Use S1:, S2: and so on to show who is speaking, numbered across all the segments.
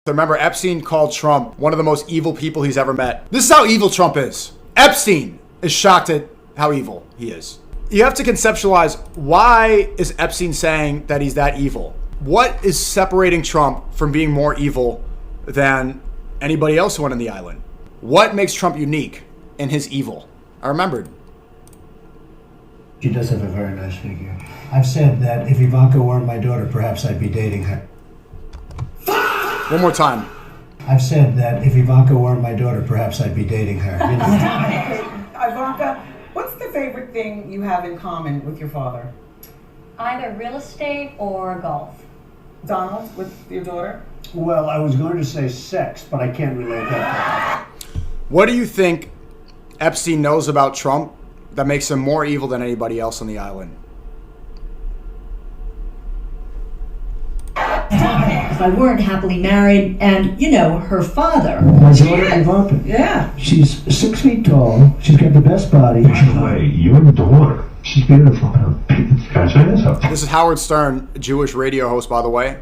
S1: Remember, Epstein called Trump one of the most evil people he's ever met. This is how evil Trump is. Epstein is shocked at how evil he is. You have to conceptualize, why is Epstein saying that he's that evil? What is separating Trump from being more evil than anybody else who went on the island? What makes Trump unique in his evil? I remembered.
S2: She does have a very nice figure. I've said that if Ivanka weren't my daughter, perhaps I'd be dating her.
S1: One more time.
S2: I've said that if Ivanka weren't my daughter, perhaps I'd be dating her. You know?
S3: Ivanka, what's the favorite thing you have in common with your father?
S4: Either real estate or golf.
S3: Donald, with your daughter?
S2: Well, I was going to say sex, but I can't relate that.
S1: What do you think Epstein knows about Trump that makes him more evil than anybody else on the island?
S5: If I weren't happily married, and, you know, her father.
S2: My daughter, Ivanka.
S5: Yeah.
S2: She's 6 feet tall. She's got the best body.
S6: Wait, your daughter? She's beautiful. Can I say this?
S1: This is Howard Stern, a Jewish radio host, by the way.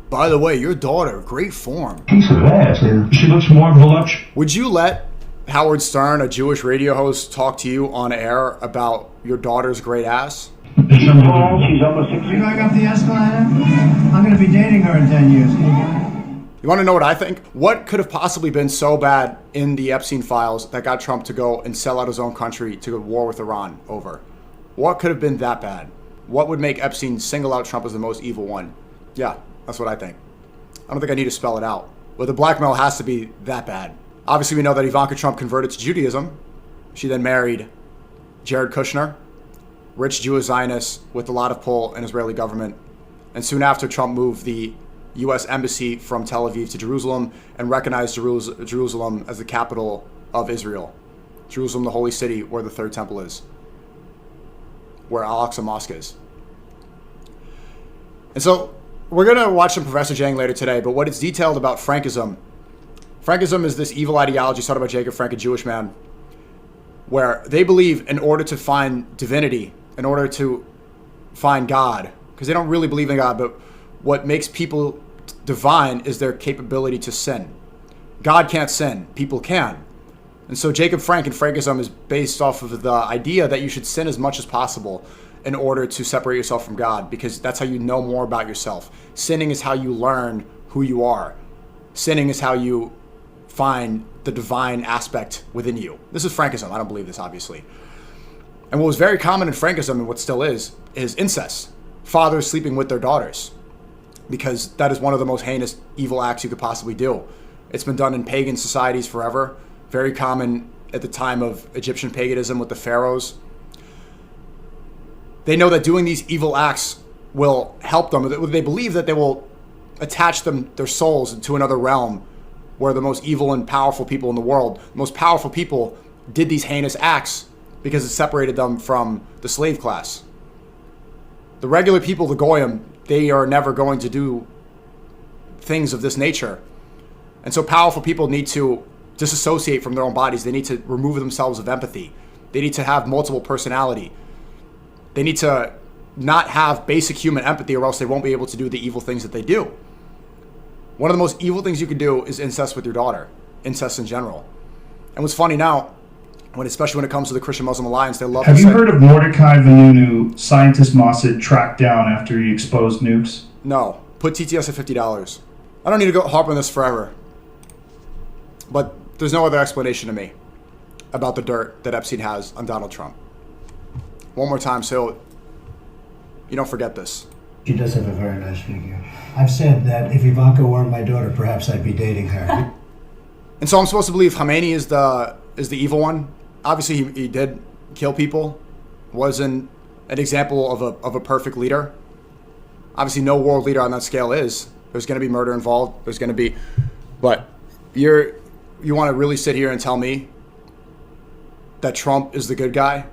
S1: By the way, your daughter, great form.
S6: Piece of ass. She looks more voluptuous.
S1: Would you let Howard Stern, a Jewish radio host, talk to you on air about your daughter's great ass?
S2: She's almost 6 feet. You going up the escalator? I'm going to be dating her in 10 years.
S1: You want to know what I think? What could have possibly been so bad in the Epstein files that got Trump to go and sell out his own country to go to war with Iran over? What could have been that bad? What would make Epstein single out Trump as the most evil one? Yeah, that's what I think. I don't think I need to spell it out. But the blackmail has to be that bad. Obviously, we know that Ivanka Trump converted to Judaism. She then married Jared Kushner, rich Jewish Zionist with a lot of pull in Israeli government. And soon after, Trump moved the U.S. embassy from Tel Aviv to Jerusalem and recognized Jerusalem as the capital of Israel. Jerusalem, the holy city where the third temple is, where Al-Aqsa Mosque is. And so we're going to watch some Professor Jang later today, but what it's detailed about Frankism. Frankism is this evil ideology started by Jacob Frank, a Jewish man, where they believe in order to find divinity, in order to find God, because they don't really believe in God, but what makes people divine is their capability to sin. God can't sin, people can. And so Jacob Frank and Frankism is based off of the idea that you should sin as much as possible in order to separate yourself from God, because that's how you know more about yourself. Sinning is how you learn who you are. Sinning is how you find the divine aspect within you. This is Frankism. I don't believe this, obviously. And what was very common in Frankism, and what still is incest. Fathers sleeping with their daughters, because that is one of the most heinous evil acts you could possibly do. It's been done in pagan societies forever. Very common at the time of Egyptian paganism with the pharaohs. They know that doing these evil acts will help them. They believe that they will attach their souls to another realm where the most evil and powerful people in the world, the most powerful people, did these heinous acts because it separated them from the slave class. The regular people, the Goyim, they are never going to do things of this nature. And so powerful people need to disassociate from their own bodies. They need to remove themselves of empathy. They need to have multiple personality. They need to not have basic human empathy, or else they won't be able to do the evil things that they do. One of the most evil things you could do is incest with your daughter, incest in general. And what's funny now, especially when it comes to the Christian-Muslim alliance, they love.
S7: Have you heard of Mordecai Vanunu, scientist Mossad tracked down after he exposed nukes?
S1: No. Put TTS at $50. I don't need to go harp on this forever. But there's no other explanation to me about the dirt that Epstein has on Donald Trump. One more time, so you don't forget this.
S2: She does have a very nice figure. I've said that if Ivanka weren't my daughter, perhaps I'd be dating her.
S1: And so I'm supposed to believe Khomeini is the evil one. Obviously, he did kill people. Wasn't an example of a perfect leader. Obviously, no world leader on that scale is. There's going to be murder involved. There's going to be, but you want to really sit here and tell me that Trump is the good guy?